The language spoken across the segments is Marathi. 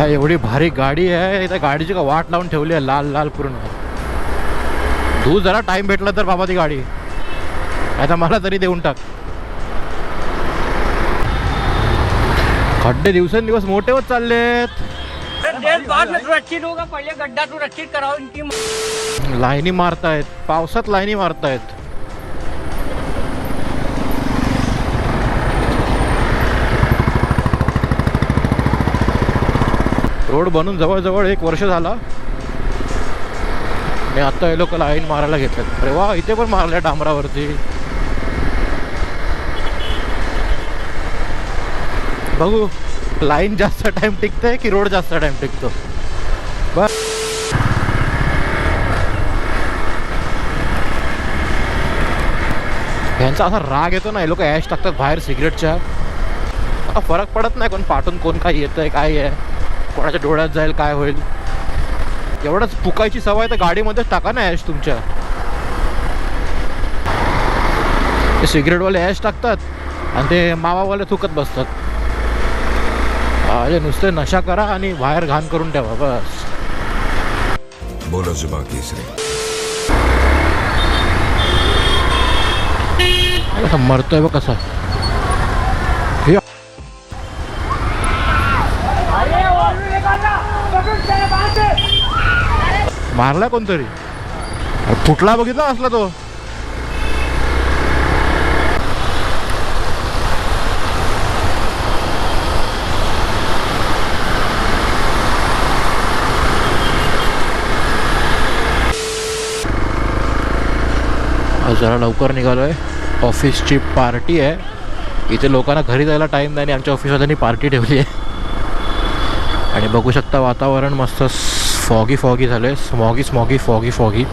एवढी भारी गाडी आहे, त्या गाडीची का वाट लावून ठेवली आहे लाल लाल पूर्ण. तू जरा टाइम भेटला तर बाबा ती गाडी आता मला तरी देऊन टाक. खड्डे दिवसेंदिवस मोठे होत चाललेत. पहिले गड्डा सुरक्षित करावं इनकी. लाईनी मारतायत, पावसात लाईनी मारतायत. रोड बनून जवळजवळ 1 वर्ष झाला आणि आता हे लोक लाईन मारायला घेतलेत. अरे वा, इथे पण मारल्या डांबरावरती. बघू लाईन जास्त टाइम टिकते की रोड जास्त टाइम टिकतो. बस यांचा असा राग येतो ना, हे लोक ॲश टाकतात बाहेर सिगरेटच्या. आता फरक पडत नाही कोण पाठून कोण काय येतंय काय आहे, कोणाच्या डोळ्यात जाईल काय होईल. एवढंच फुकायची सवय तर गाडीमध्येच टाका ना ॲश तुमच्या. ते सिगरेटवाले ॲश टाकतात आणि ते मावावाले थुकत बसतात. अरे नुसते नशा करा आणि बाहेर घाण करून ठेवा बस. बोलो जुबान केसरी. कसा मरतोय बघ कसा. हे मारला कोणतरी, फुटला बघितला असला तो. आज जरा लवकर निघालोय. ऑफिसची पार्टी आहे. इथे लोकांना घरी जायला टाईम नाही आणि आमच्या ऑफिसवाल्यांनी पार्टी ठेवली आहे. आणि बघू शकता वातावरण मस्त फॉगी फॉगी झालंय. Smoggy smoggy foggy foggy.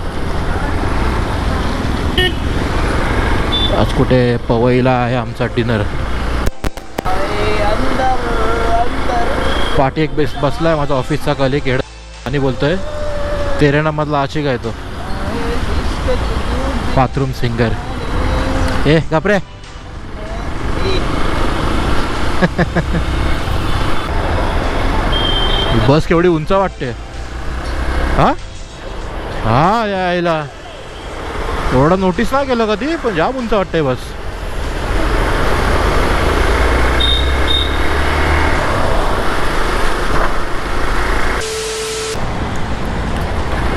आज कुठे पवईला आहे आमचा डिनर. पाठी एक बसलाय माझा ऑफिसचा कलिक हेड आणि बोलतोय तेरेना मधला आशिक आहे तो. Bathroom singer. ए गपरे. बस केवढी उंच वाटते. हा हा यायला एवढं नोटीस नाही केलं कधी, पण जाम उंच वाटते बस.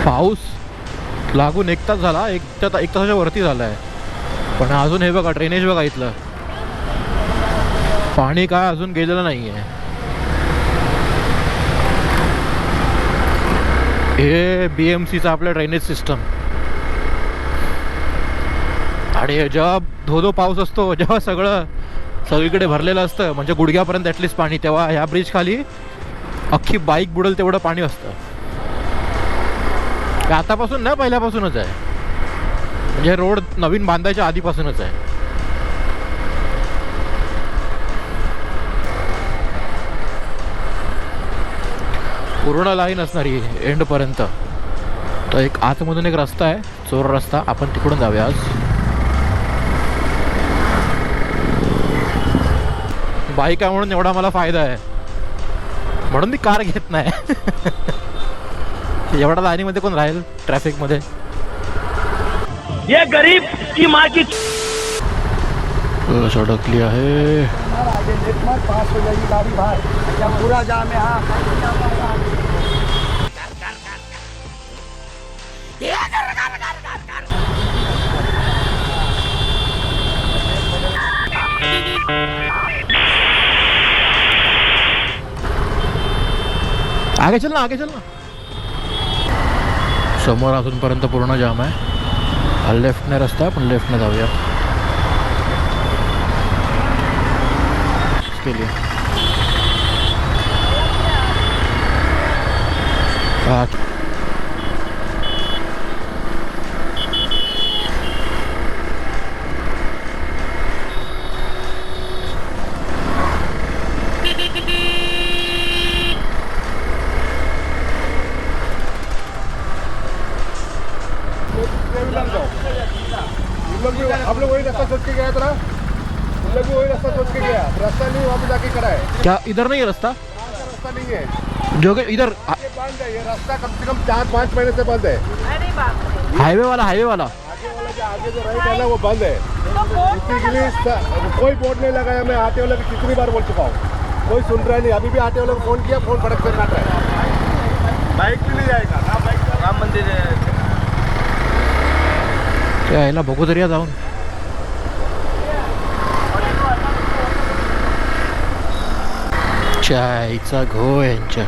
पाऊस लागून 1 तास झाला. 1 तासाच्या वरती झाला आहे. पण अजून हे बघा ड्रेनेज बघा इथलं पाणी काय अजून गेलेलं नाही आहे. हे BMCचं आपलं ड्रेनेज सिस्टम. आणि जेव्हा धो पाऊस असतो, जेव्हा सगळीकडे भरलेलं असतं म्हणजे गुडघ्यापर्यंत ॲटलिस्ट पाणी, तेव्हा ह्या ब्रिज खाली अख्खी बाईक बुडेल तेवढं पाणी असतं. आतापासून नाही, पहिल्यापासूनच आहे. म्हणजे रोड नवीन बांधायच्या आधीपासूनच आहे. पूर्ण लाईन असणारी एंडपर्यंत. तर एक आतमधून एक रस्ता आहे, चोर रस्ता. आपण तिकडून जाऊया आज. बाईक आहे म्हणून एवढा मला फायदा आहे, म्हणून मी कार घेत नाही. एवढा लाईनीमध्ये कोण राहील ट्रॅफिक मध्ये. ये गरीब की माँ की अडकली आहे. पूरा जाम है. आगे चल ना, आगे चल ना. समोर अजूनपर्यंत पूर्ण जाम आहे. लेफ्टने रस्ता आहे, पण लेफ्टने जाऊया इसके लिए. आप लोग वही रास्ता सोच के गया था, वही रास्ता सोच के गया. रास्ता नहीं, वहाँ पे जाके खड़ा है. क्या इधर नहीं है रास्ता? रास्ता नहीं है. जो कि इधर ये बंद है, ये रास्ता कम से कम 4-5 महीने से बंद है। हाईवे वाला आगे वाला जो आगे जो राइट है ना वो बंद है। इसी के लिए कोई बोर्ड नहीं लगाया। मैं आटे वाले को कितनी बार बोल चुका हूँ, कोई सुन रहा नहीं। अभी भी आटे वाले को फोन किया, फोन फटक से काट रहा है। बाइक भी नहीं जाएगा ना, बाइक राम मंदिर है। त्या याला बघू तरी या जाऊन. चायचा घो यांच्या.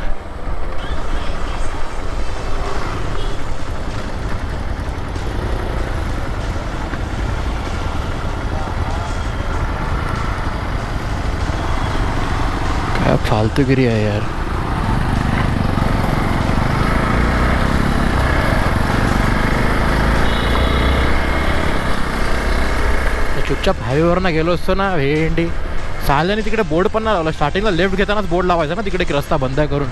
क्या फालतूगिरी आहे यार. चुपचाप हायवेवर ना गेलो असतो ना भेंडी साल्याने तिकडे बोर्ड पण नाही लावला. स्टार्टिंगला लेफ्ट घेतानाच बोर्ड लावायचा ना तिकडे की रस्ता बंद आहे करून.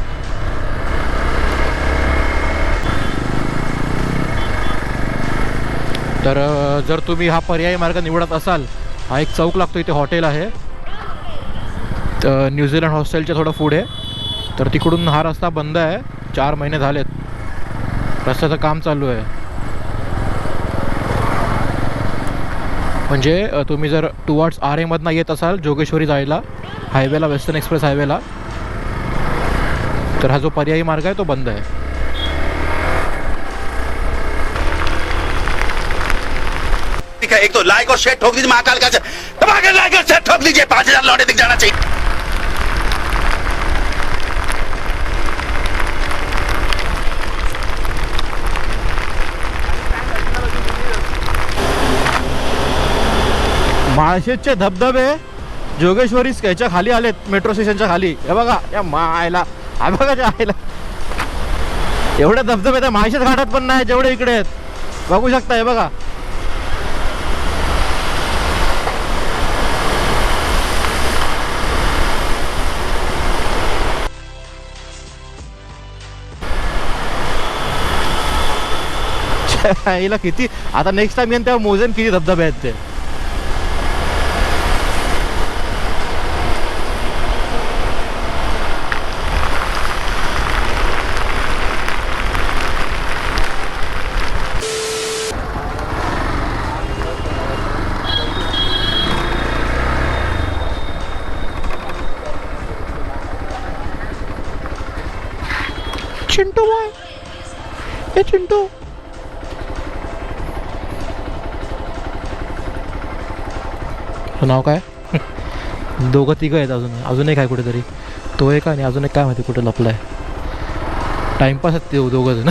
तर जर तुम्ही हा पर्यायी मार्ग निवडत असाल, हा एक चौक लागतो, इथे हॉटेल आहे तर न्यूझीलंड हॉस्टेलच्या थोडं पुढे. तर तिकडून हा रस्ता बंद आहे, 4 महिने झालेत. रस्त्याचं काम चालू आहे. म्हणजे तुम्ही जर टुवर्ड्स आरेमधनं येत असाल जोगेश्वरी जायला हायवेला, वेस्टर्न एक्सप्रेस हायवेला, तर हा जो पर्यायी मार्ग आहे तो बंद आहे. एक तो लाइक और शेयर ठोक दीजिए, महाकाल का दबाकर लाइक और शेयर ठोक दीजिए, 5000 लौटे दिख जाना चाहिए. माळशेजचे धबधबे जोगेश्वरी याच्या खाली आलेत, मेट्रो स्टेशनच्या खाली. हे बघा या मायला, हा बघा त्या आयला एवढे धबधबे त्या माळशेज घाटात पण नाही जेवढे इकडे आहेत. बघू शकता, हे बघा. हिला किती आता नेक्स्ट टाइम येईन तेव्हा मोजेन किती धबधबे आहेत ते. चिंटू बॉय, हे चिंटू. नाव काय? दोघं तिघं आहेत अजून एक आहे कुठेतरी. तो एक आणि अजून एक काय माहिती कुठे लपलाय. टाइमपास आहेत ते दोघं जण.